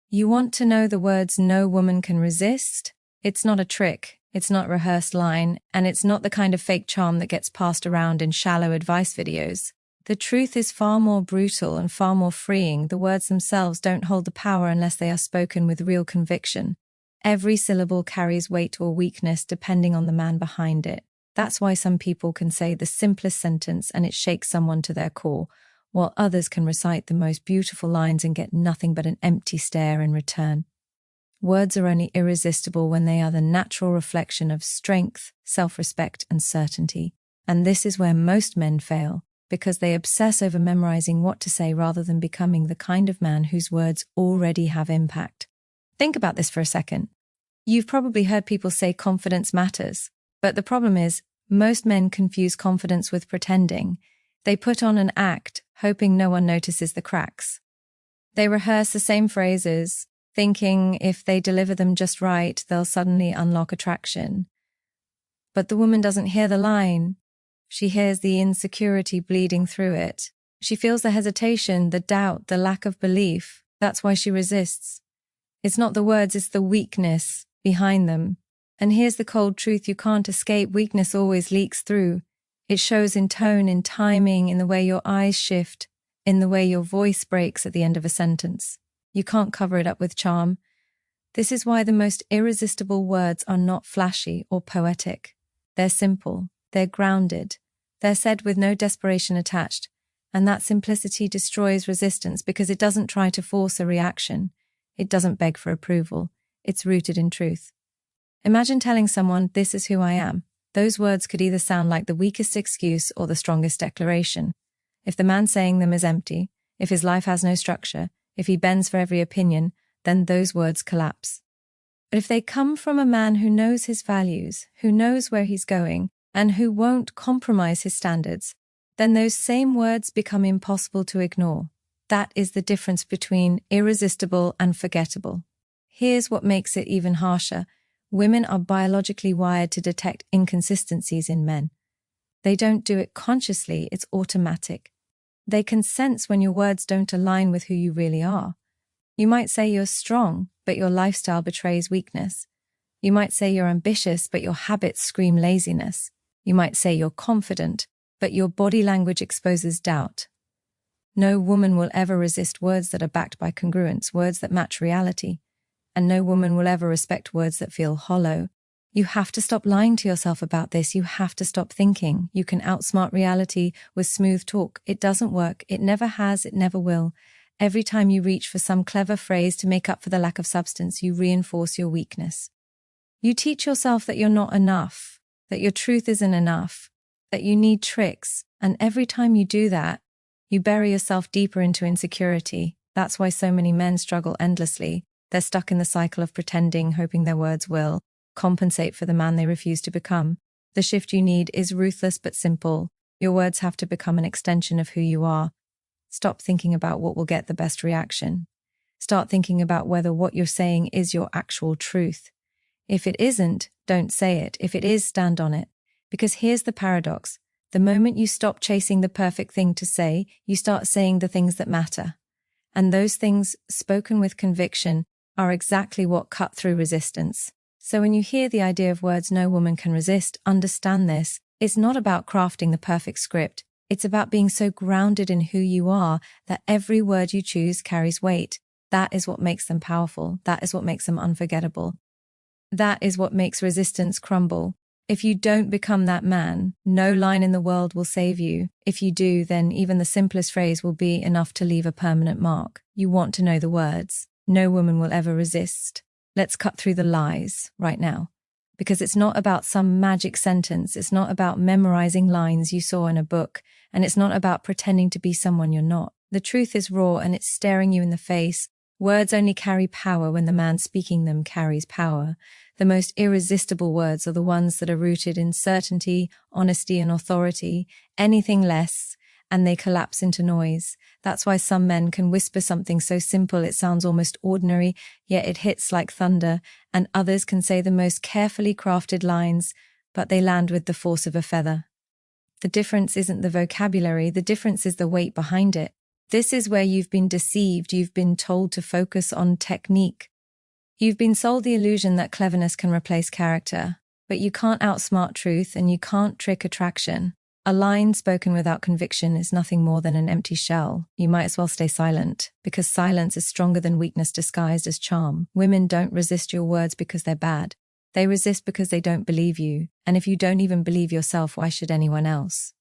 You want to know the words no woman can resist? It's not a trick, it's not a rehearsed line, and it's not the kind of fake charm that gets passed around in shallow advice videos. The truth is far more brutal and far more freeing. The words themselves don't hold the power unless they are spoken with real conviction. Every syllable carries weight or weakness depending on the man behind it. That's why some people can say the simplest sentence and it shakes someone to their core, while others can recite the most beautiful lines and get nothing but an empty stare in return. Words are only irresistible when they are the natural reflection of strength, self-respect, and certainty. And this is where most men fail, because they obsess over memorizing what to say rather than becoming the kind of man whose words already have impact. Think about this for a second. You've probably heard people say confidence matters, but the problem is, most men confuse confidence with pretending. They put on an act, hoping no one notices the cracks. They rehearse the same phrases, thinking if they deliver them just right, they'll suddenly unlock attraction. But the woman doesn't hear the line. She hears the insecurity bleeding through it. She feels the hesitation, the doubt, the lack of belief. That's why she resists. It's not the words, it's the weakness behind them. And here's the cold truth you can't escape. Weakness always leaks through. It shows in tone, in timing, in the way your eyes shift, in the way your voice breaks at the end of a sentence. You can't cover it up with charm. This is why the most irresistible words are not flashy or poetic. They're simple, they're grounded, they're said with no desperation attached, and that simplicity destroys resistance because it doesn't try to force a reaction. It doesn't beg for approval. It's rooted in truth. Imagine telling someone, "This is who I am." Those words could either sound like the weakest excuse or the strongest declaration. If the man saying them is empty, if his life has no structure, if he bends for every opinion, then those words collapse. But if they come from a man who knows his values, who knows where he's going, and who won't compromise his standards, then those same words become impossible to ignore. That is the difference between irresistible and forgettable. Here's what makes it even harsher. Women are biologically wired to detect inconsistencies in men. They don't do it consciously, it's automatic. They can sense when your words don't align with who you really are. You might say you're strong, but your lifestyle betrays weakness. You might say you're ambitious, but your habits scream laziness. You might say you're confident, but your body language exposes doubt. No woman will ever resist words that are backed by congruence, words that match reality. And no woman will ever respect words that feel hollow. You have to stop lying to yourself about this. You have to stop thinking you can outsmart reality with smooth talk. It doesn't work. It never has. It never will. Every time you reach for some clever phrase to make up for the lack of substance, you reinforce your weakness. You teach yourself that you're not enough, that your truth isn't enough, that you need tricks. And every time you do that, you bury yourself deeper into insecurity. That's why so many men struggle endlessly. They're stuck in the cycle of pretending, hoping their words will compensate for the man they refuse to become. The shift you need is ruthless but simple. Your words have to become an extension of who you are. Stop thinking about what will get the best reaction. Start thinking about whether what you're saying is your actual truth. If it isn't, don't say it. If it is, stand on it. Because here's the paradox. The moment you stop chasing the perfect thing to say, you start saying the things that matter. And those things, spoken with conviction, are exactly what cut through resistance. So when you hear the idea of words no woman can resist, understand this. It's not about crafting the perfect script. It's about being so grounded in who you are that every word you choose carries weight. That is what makes them powerful. That is what makes them unforgettable. That is what makes resistance crumble. If you don't become that man, no line in the world will save you. If you do, then even the simplest phrase will be enough to leave a permanent mark. You want to know the words. No woman will ever resist. Let's cut through the lies right now. Because it's not about some magic sentence. It's not about memorizing lines you saw in a book. And it's not about pretending to be someone you're not. The truth is raw and it's staring you in the face. Words only carry power when the man speaking them carries power. The most irresistible words are the ones that are rooted in certainty, honesty, and authority. Anything less, and they collapse into noise. That's why some men can whisper something so simple it sounds almost ordinary, yet it hits like thunder, and others can say the most carefully crafted lines, but they land with the force of a feather. The difference isn't the vocabulary, the difference is the weight behind it. This is where you've been deceived. You've been told to focus on technique. You've been sold the illusion that cleverness can replace character, but you can't outsmart truth and you can't trick attraction. A line spoken without conviction is nothing more than an empty shell. You might as well stay silent, because silence is stronger than weakness disguised as charm. Women don't resist your words because they're bad. They resist because they don't believe you, and if you don't even believe yourself, why should anyone else?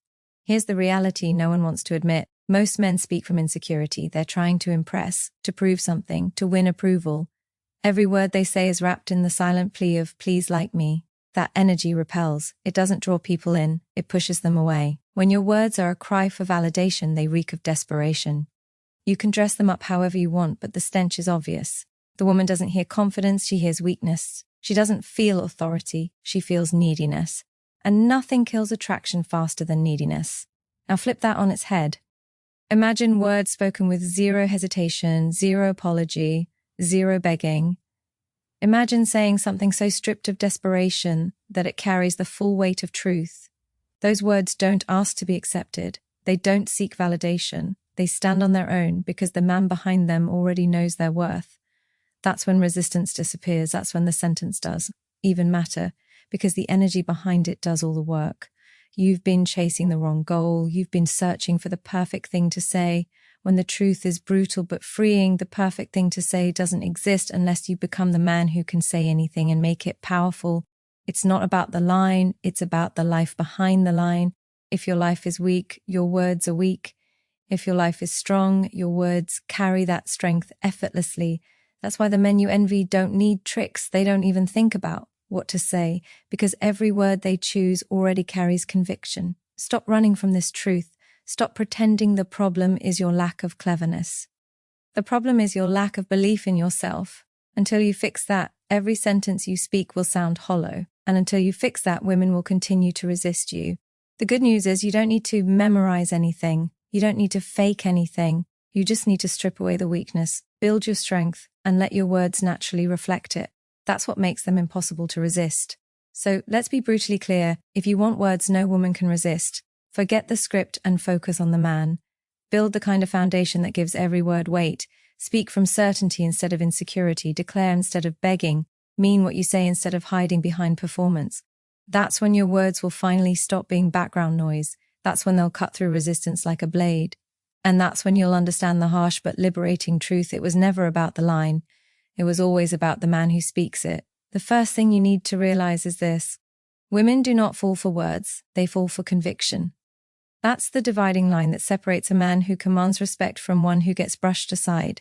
Here's the reality no one wants to admit. Most men speak from insecurity. They're trying to impress, to prove something, to win approval. Every word they say is wrapped in the silent plea of, please like me. That energy repels. It doesn't draw people in, it pushes them away. When your words are a cry for validation, they reek of desperation. You can dress them up however you want, but the stench is obvious. The woman doesn't hear confidence, she hears weakness. She doesn't feel authority, she feels neediness. And nothing kills attraction faster than neediness. Now flip that on its head. Imagine words spoken with zero hesitation, zero apology, zero begging. Imagine saying something so stripped of desperation that it carries the full weight of truth. Those words don't ask to be accepted. They don't seek validation. They stand on their own because the man behind them already knows their worth. That's when resistance disappears. That's when the sentence does even matter, because the energy behind it does all the work. You've been chasing the wrong goal. You've been searching for the perfect thing to say. When the truth is brutal but freeing, the perfect thing to say doesn't exist unless you become the man who can say anything and make it powerful. It's not about the line, it's about the life behind the line. If your life is weak, your words are weak. If your life is strong, your words carry that strength effortlessly. That's why the men you envy don't need tricks. They don't even think about what to say, because every word they choose already carries conviction. Stop running from this truth. Stop pretending the problem is your lack of cleverness. The problem is your lack of belief in yourself. Until you fix that, every sentence you speak will sound hollow. And until you fix that, women will continue to resist you. The good news is you don't need to memorize anything. You don't need to fake anything. You just need to strip away the weakness, build your strength, and let your words naturally reflect it. That's what makes them impossible to resist. So let's be brutally clear. If you want words no woman can resist, forget the script and focus on the man. Build the kind of foundation that gives every word weight. Speak from certainty instead of insecurity. Declare instead of begging. Mean what you say instead of hiding behind performance. That's when your words will finally stop being background noise. That's when they'll cut through resistance like a blade. And that's when you'll understand the harsh but liberating truth. It was never about the line. It was always about the man who speaks it. The first thing you need to realize is this. Women do not fall for words. They fall for conviction. That's the dividing line that separates a man who commands respect from one who gets brushed aside.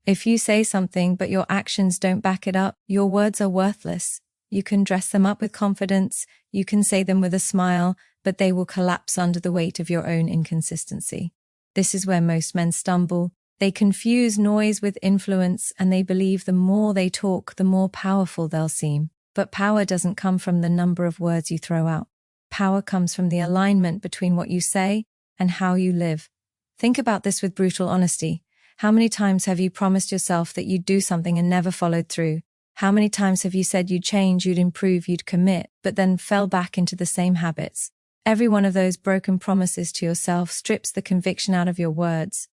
If you say something but your actions don't back it up, your words are worthless. You can dress them up with confidence, you can say them with a smile, but they will collapse under the weight of your own inconsistency. This is where most men stumble. They confuse noise with influence, and they believe the more they talk, the more powerful they'll seem. But power doesn't come from the number of words you throw out. Power comes from the alignment between what you say and how you live. Think about this with brutal honesty. How many times have you promised yourself that you'd do something and never followed through? How many times have you said you'd change, you'd improve, you'd commit, but then fell back into the same habits? Every one of those broken promises to yourself strips the conviction out of your words.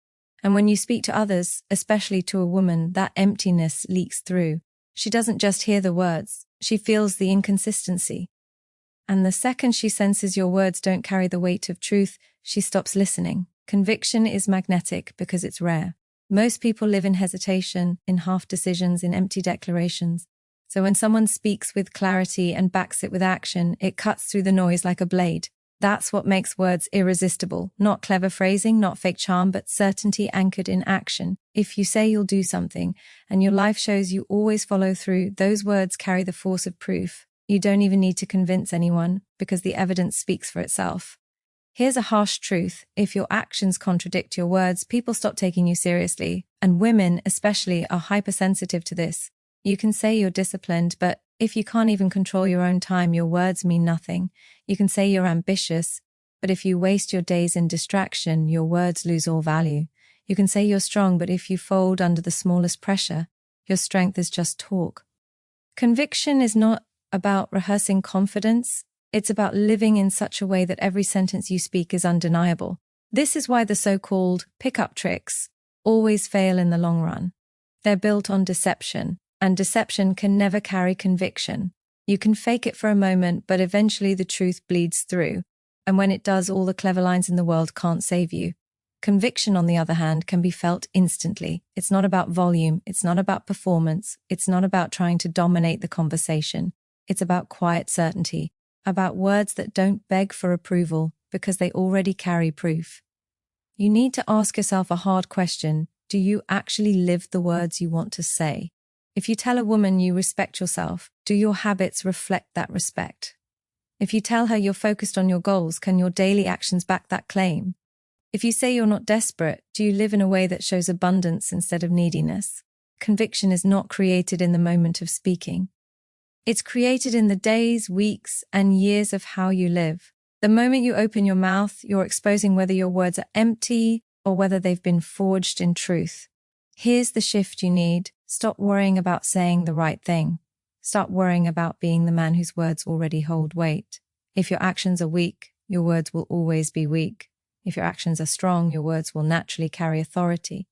And when you speak to others, especially to a woman, that emptiness leaks through. She doesn't just hear the words, she feels the inconsistency. And the second she senses your words don't carry the weight of truth, she stops listening. Conviction is magnetic because it's rare. Most people live in hesitation, in half decisions, in empty declarations. So when someone speaks with clarity and backs it with action, it cuts through the noise like a blade. That's what makes words irresistible. Not clever phrasing, not fake charm, but certainty anchored in action. If you say you'll do something, and your life shows you always follow through, those words carry the force of proof. You don't even need to convince anyone, because the evidence speaks for itself. Here's a harsh truth. If your actions contradict your words, people stop taking you seriously. And women, especially, are hypersensitive to this. You can say you're disciplined, but if you can't even control your own time, your words mean nothing. You can say you're ambitious, but if you waste your days in distraction, your words lose all value. You can say you're strong, but if you fold under the smallest pressure, your strength is just talk. Conviction is not about rehearsing confidence. It's about living in such a way that every sentence you speak is undeniable. This is why the so-called pickup tricks always fail in the long run. They're built on deception, and deception can never carry conviction. You can fake it for a moment, but eventually the truth bleeds through. And when it does, all the clever lines in the world can't save you. Conviction, on the other hand, can be felt instantly. It's not about volume. It's not about performance. It's not about trying to dominate the conversation. It's about quiet certainty, about words that don't beg for approval because they already carry proof. You need to ask yourself a hard question. Do you actually live the words you want to say? If you tell a woman you respect yourself, do your habits reflect that respect? If you tell her you're focused on your goals, can your daily actions back that claim? If you say you're not desperate, do you live in a way that shows abundance instead of neediness? Conviction is not created in the moment of speaking. It's created in the days, weeks, and years of how you live. The moment you open your mouth, you're exposing whether your words are empty or whether they've been forged in truth. Here's the shift you need. Stop worrying about saying the right thing. Start worrying about being the man whose words already hold weight. If your actions are weak, your words will always be weak. If your actions are strong, your words will naturally carry authority.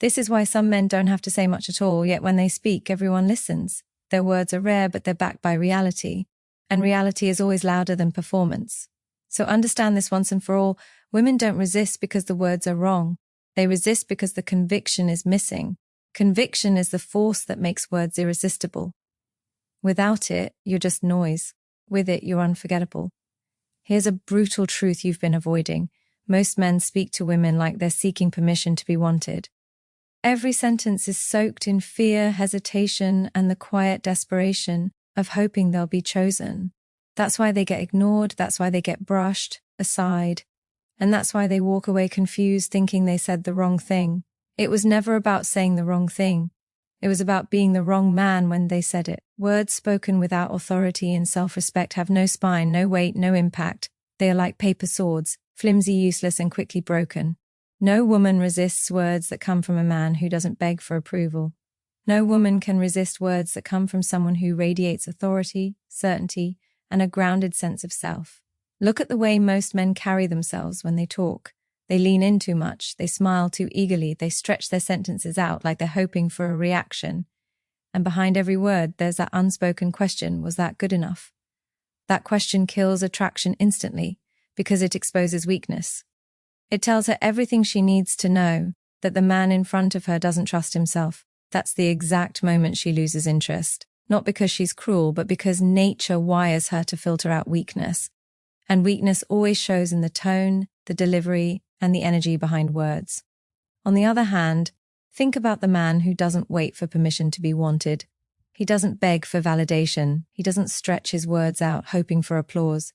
This is why some men don't have to say much at all, yet when they speak, everyone listens. Their words are rare, but they're backed by reality. And reality is always louder than performance. So understand this once and for all. Women don't resist because the words are wrong. They resist because the conviction is missing. Conviction is the force that makes words irresistible. Without it, you're just noise. With it, you're unforgettable. Here's a brutal truth you've been avoiding. Most men speak to women like they're seeking permission to be wanted. Every sentence is soaked in fear, hesitation, and the quiet desperation of hoping they'll be chosen. That's why they get ignored, that's why they get brushed aside, and that's why they walk away confused, thinking they said the wrong thing. It was never about saying the wrong thing. It was about being the wrong man when they said it. Words spoken without authority and self-respect have no spine, no weight, no impact. They are like paper swords, flimsy, useless, and quickly broken. No woman resists words that come from a man who doesn't beg for approval. No woman can resist words that come from someone who radiates authority, certainty, and a grounded sense of self. Look at the way most men carry themselves when they talk. They lean in too much, they smile too eagerly, they stretch their sentences out like they're hoping for a reaction. And behind every word, there's that unspoken question, was that good enough? That question kills attraction instantly because it exposes weakness. It tells her everything she needs to know, that the man in front of her doesn't trust himself. That's the exact moment she loses interest. Not because she's cruel, but because nature wires her to filter out weakness. And weakness always shows in the tone, the delivery, and the energy behind words. On the other hand, think about the man who doesn't wait for permission to be wanted. He doesn't beg for validation. He doesn't stretch his words out, hoping for applause.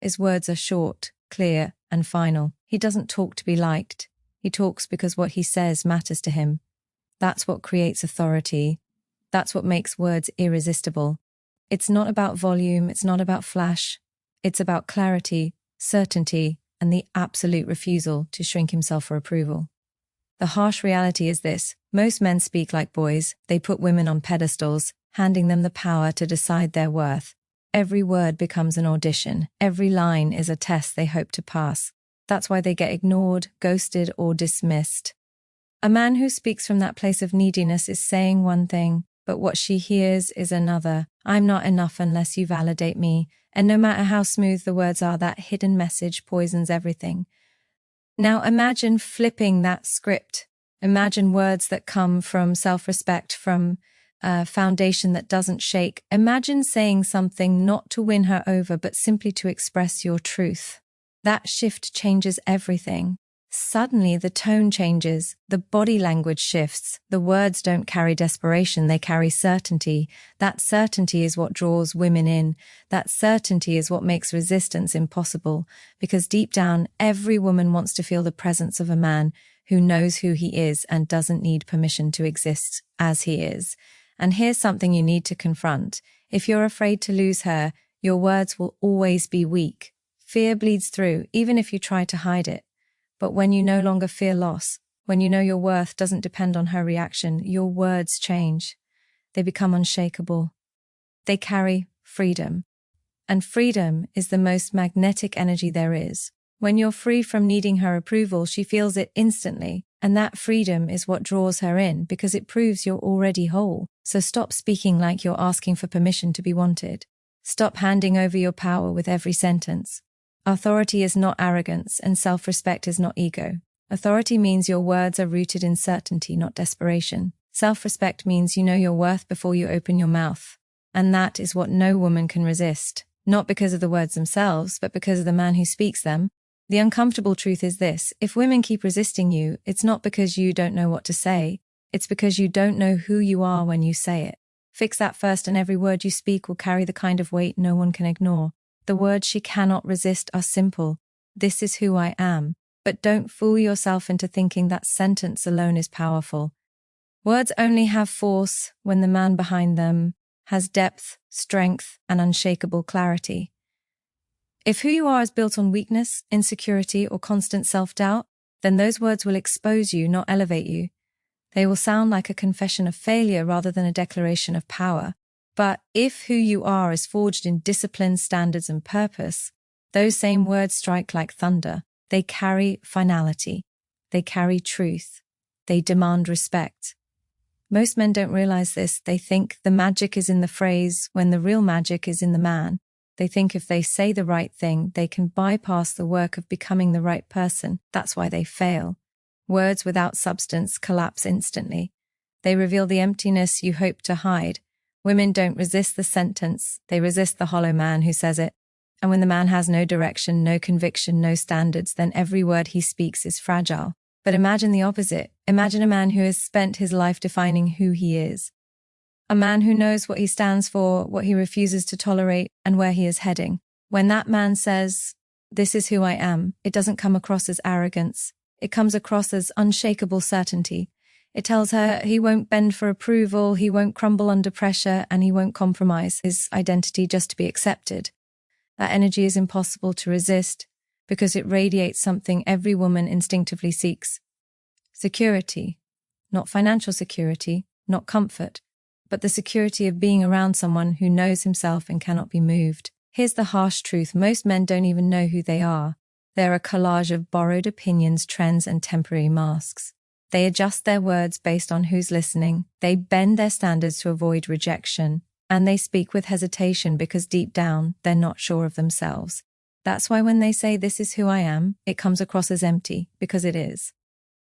His words are short, clear, and final. He doesn't talk to be liked. He talks because what he says matters to him. That's what creates authority. That's what makes words irresistible. It's not about volume. It's not about flash. It's about clarity, certainty, and the absolute refusal to shrink himself for approval. The harsh reality is this. Most men speak like boys. They put women on pedestals, handing them the power to decide their worth. Every word becomes an audition. Every line is a test they hope to pass. That's why they get ignored, ghosted, or dismissed. A man who speaks from that place of neediness is saying one thing, but what she hears is another. I'm not enough unless you validate me. And no matter how smooth the words are, that hidden message poisons everything. Now imagine flipping that script. Imagine words that come from self-respect, from a foundation that doesn't shake. Imagine saying something not to win her over, but simply to express your truth. That shift changes everything. Suddenly the tone changes, the body language shifts, the words don't carry desperation, they carry certainty. That certainty is what draws women in. That certainty is what makes resistance impossible, because deep down, every woman wants to feel the presence of a man who knows who he is and doesn't need permission to exist as he is. And here's something you need to confront. If you're afraid to lose her, your words will always be weak. Fear bleeds through, even if you try to hide it. But when you no longer fear loss, when you know your worth doesn't depend on her reaction, your words change. They become unshakable. They carry freedom. And freedom is the most magnetic energy there is. When you're free from needing her approval, she feels it instantly, and that freedom is what draws her in because it proves you're already whole. So stop speaking like you're asking for permission to be wanted. Stop handing over your power with every sentence. Authority is not arrogance, and self-respect is not ego. Authority means your words are rooted in certainty, not desperation. Self-respect means you know your worth before you open your mouth. And that is what no woman can resist. Not because of the words themselves, but because of the man who speaks them. The uncomfortable truth is this: if women keep resisting you, it's not because you don't know what to say. It's because you don't know who you are when you say it. Fix that first, and every word you speak will carry the kind of weight no one can ignore. The words she cannot resist are simple. This is who I am. But don't fool yourself into thinking that sentence alone is powerful. Words only have force when the man behind them has depth, strength, and unshakable clarity. If who you are is built on weakness, insecurity, or constant self-doubt, then those words will expose you, not elevate you. They will sound like a confession of failure rather than a declaration of power. But if who you are is forged in discipline, standards, and purpose, those same words strike like thunder. They carry finality. They carry truth. They demand respect. Most men don't realize this. They think the magic is in the phrase when the real magic is in the man. They think if they say the right thing, they can bypass the work of becoming the right person. That's why they fail. Words without substance collapse instantly. They reveal the emptiness you hope to hide. Women don't resist the sentence. They resist the hollow man who says it. And when the man has no direction, no conviction, no standards, then every word he speaks is fragile. But imagine the opposite. Imagine a man who has spent his life defining who he is. A man who knows what he stands for, what he refuses to tolerate, and where he is heading. When that man says, "This is who I am," it doesn't come across as arrogance. It comes across as unshakable certainty. It tells her he won't bend for approval, he won't crumble under pressure, and he won't compromise his identity just to be accepted. That energy is impossible to resist because it radiates something every woman instinctively seeks. Security. Not financial security, not comfort, but the security of being around someone who knows himself and cannot be moved. Here's the harsh truth: most men don't even know who they are. They're a collage of borrowed opinions, trends, and temporary masks. They adjust their words based on who's listening. They bend their standards to avoid rejection. And they speak with hesitation because deep down, they're not sure of themselves. That's why when they say, "This is who I am," it comes across as empty, because it is.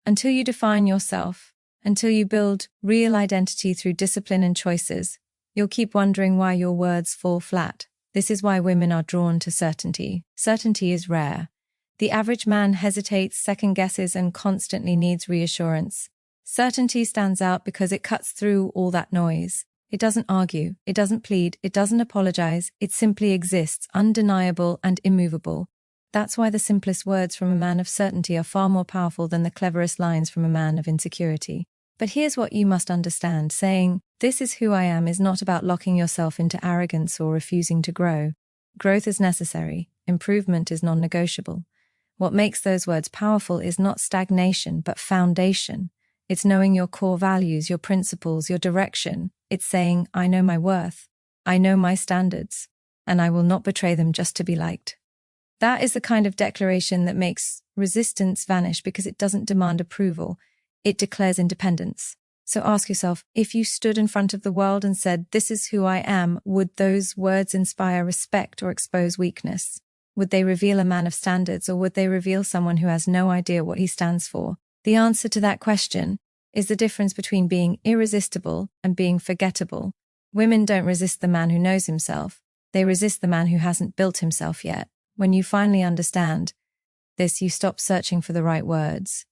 Until you define yourself, until you build real identity through discipline and choices, you'll keep wondering why your words fall flat. This is why women are drawn to certainty. Certainty is rare. The average man hesitates, second guesses, and constantly needs reassurance. Certainty stands out because it cuts through all that noise. It doesn't argue, it doesn't plead, it doesn't apologize, it simply exists, undeniable and immovable. That's why the simplest words from a man of certainty are far more powerful than the cleverest lines from a man of insecurity. But here's what you must understand: saying, "This is who I am," is not about locking yourself into arrogance or refusing to grow. Growth is necessary. Improvement is non-negotiable. What makes those words powerful is not stagnation, but foundation. It's knowing your core values, your principles, your direction. It's saying, "I know my worth. I know my standards, and I will not betray them just to be liked." That is the kind of declaration that makes resistance vanish because it doesn't demand approval. It declares independence. So ask yourself, if you stood in front of the world and said, "This is who I am," would those words inspire respect or expose weakness? Would they reveal a man of standards, or would they reveal someone who has no idea what he stands for? The answer to that question is the difference between being irresistible and being forgettable. Women don't resist the man who knows himself. They resist the man who hasn't built himself yet. When you finally understand this, you stop searching for the right words.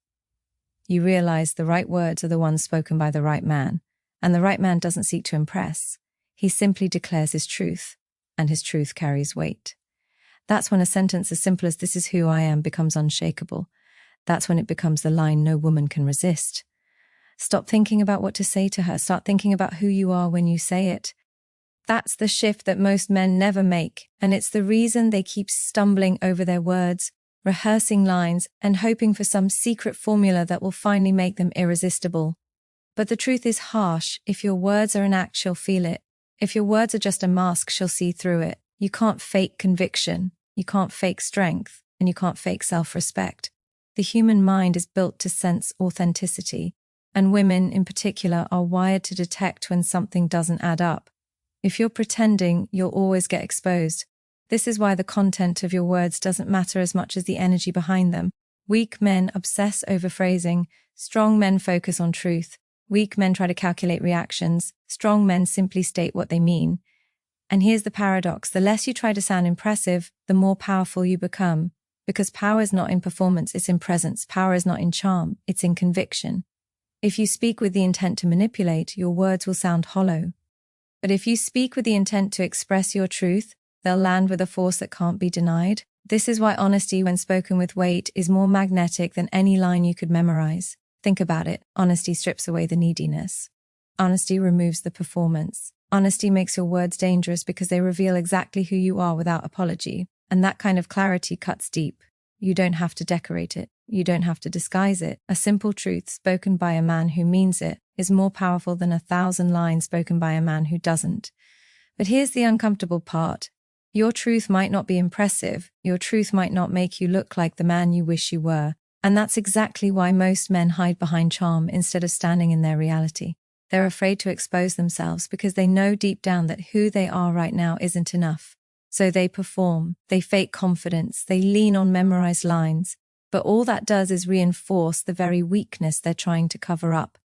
You realize the right words are the ones spoken by the right man, and the right man doesn't seek to impress. He simply declares his truth, and his truth carries weight. That's when a sentence as simple as "This is who I am" becomes unshakable. That's when it becomes the line no woman can resist. Stop thinking about what to say to her. Start thinking about who you are when you say it. That's the shift that most men never make, and it's the reason they keep stumbling over their words, rehearsing lines, and hoping for some secret formula that will finally make them irresistible. But the truth is harsh. If your words are an act, she'll feel it. If your words are just a mask, she'll see through it. You can't fake conviction. You can't fake strength. and you can't fake self-respect. The human mind is built to sense authenticity, and women in particular are wired to detect when something doesn't add up. If you're pretending, you'll always get exposed. This is why the content of your words doesn't matter as much as the energy behind them. Weak men obsess over phrasing. Strong men focus on truth. Weak men try to calculate reactions. Strong men simply state what they mean. And here's the paradox. The less you try to sound impressive, the more powerful you become. Because power is not in performance, it's in presence. Power is not in charm, it's in conviction. If you speak with the intent to manipulate, your words will sound hollow. But if you speak with the intent to express your truth, they'll land with a force that can't be denied. This is why honesty, when spoken with weight, is more magnetic than any line you could memorize. Think about it. Honesty strips away the neediness. Honesty removes the performance. Honesty makes your words dangerous because they reveal exactly who you are without apology. And that kind of clarity cuts deep. You don't have to decorate it. You don't have to disguise it. A simple truth spoken by a man who means it is more powerful than 1,000 lines spoken by a man who doesn't. But here's the uncomfortable part. Your truth might not be impressive. Your truth might not make you look like the man you wish you were. And that's exactly why most men hide behind charm instead of standing in their reality. They're afraid to expose themselves because they know deep down that who they are right now isn't enough. So they perform, they fake confidence, they lean on memorized lines. But all that does is reinforce the very weakness they're trying to cover up.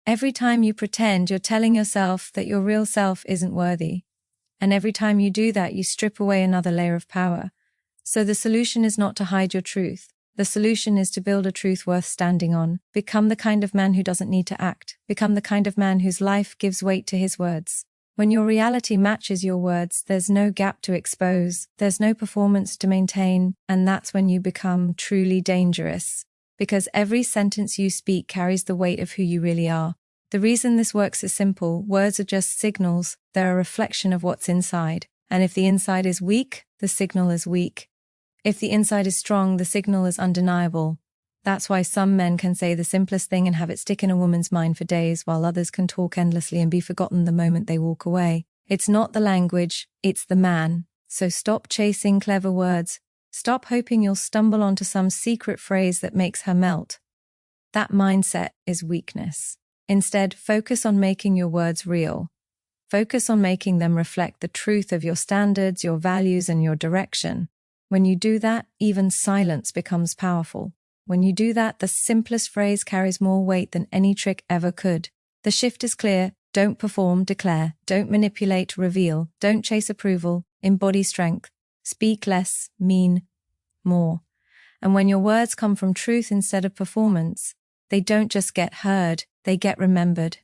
Every time you pretend, you're telling yourself that your real self isn't worthy. And every time you do that, you strip away another layer of power. So the solution is not to hide your truth. The solution is to build a truth worth standing on. Become the kind of man who doesn't need to act. Become the kind of man whose life gives weight to his words. When your reality matches your words, there's no gap to expose, there's no performance to maintain, and that's when you become truly dangerous. Because every sentence you speak carries the weight of who you really are. The reason this works is simple. Words are just signals. They're a reflection of what's inside. And if the inside is weak, the signal is weak. If the inside is strong, the signal is undeniable. That's why some men can say the simplest thing and have it stick in a woman's mind for days, while others can talk endlessly and be forgotten the moment they walk away. It's not the language, it's the man. So stop chasing clever words. Stop hoping you'll stumble onto some secret phrase that makes her melt. That mindset is weakness. Instead, focus on making your words real. Focus on making them reflect the truth of your standards, your values, and your direction. When you do that, even silence becomes powerful. When you do that, the simplest phrase carries more weight than any trick ever could. The shift is clear. Don't perform, declare. Don't manipulate, reveal. Don't chase approval, embody strength. Speak less, mean more. And when your words come from truth instead of performance, they don't just get heard, they get remembered.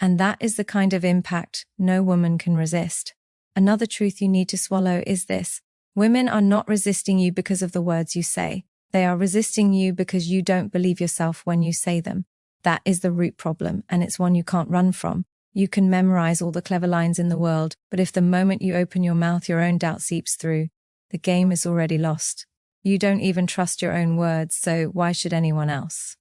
And that is the kind of impact no woman can resist. Another truth you need to swallow is this. Women are not resisting you because of the words you say. They are resisting you because you don't believe yourself when you say them. That is the root problem, and it's one you can't run from. You can memorize all the clever lines in the world, but if the moment you open your mouth, your own doubt seeps through, the game is already lost. You don't even trust your own words, so why should anyone else?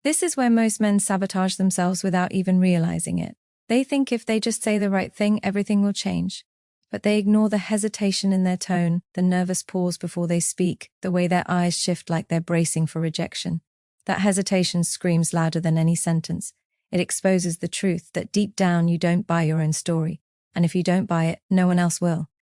This is where most men sabotage themselves without even realizing it. They think if they just say the right thing, everything will change. But they ignore the hesitation in their tone, the nervous pause before they speak, the way their eyes shift like they're bracing for rejection. That hesitation screams louder than any sentence. It exposes the truth that deep down you don't buy your own story. And if you don't buy it, no one else will.